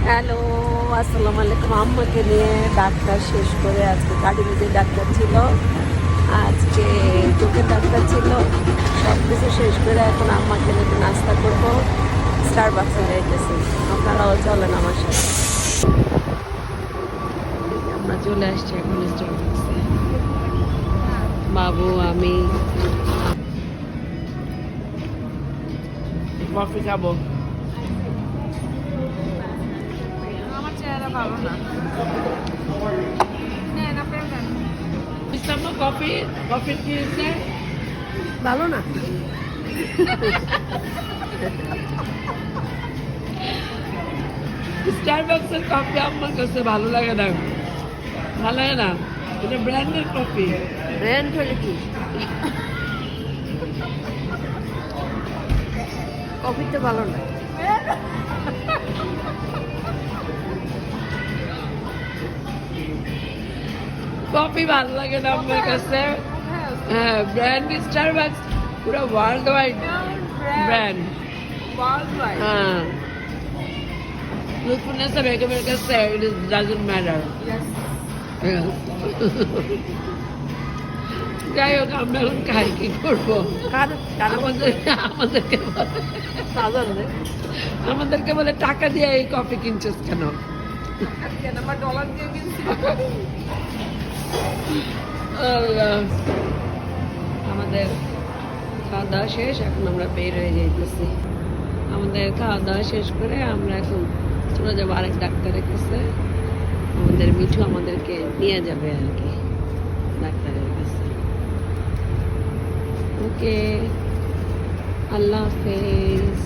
Hello, আসসালামু আলাইকুম। আম্মাকে নিয়ে ডাক্তার শেষ করে আজকে কার্ডিওলজি ডাক্তার ছিল, আজকে চোখের ডাক্তার ছিল, সব কিছু শেষ করে এখন আম্মাকে নিয়ে একটু নাস্তা করবো। স্টারবাক্সে যাইতেছি, আপনারাও চলেন আমার সাথে। আমরা চলে আসছি এখন স্টারবাক্সে, বাবু আমি। কফি খাবো। আমার চেহারা ভালো না। কফি কফি কি হয়েছে? ভালো না। স্টারবাক্সের কফি আমার কাছে ভালো লাগে না, ভালো লাগে না। এটা ব্র্যান্ডের কফি। ব্র্যান্ড হলে কি কফি তো ভালো না। কফি ভালো লাগে না আমার কাছে। হ্যাঁ, ব্র্যান্ড স্টারবাক্স পুরো ওয়ার্ল্ড ওয়াইড ব্র্যান্ড। হ্যাঁ, লুৎফুন্নেসা বেগমের কাছে it doesn't matter. যাই হোক, আমরা এখন খাই, কি করবো? আমাদেরকে বলে টাকা দিয়ে এই কফি কিনছিস কেন? আমাদের খাওয়া দাওয়া শেষ, এখন আমরা বের হয়ে যাইতেছি। আমাদের খাওয়া দাওয়া শেষ করে আমরা এখন চলে যাবো আরেক ডাক্তারের কাছে। আমাদের মিঠু আমাদেরকে নিয়ে যাবে আর কি ডাক্তারের কাছে। ওকে, আল্লাহ হাফেজ।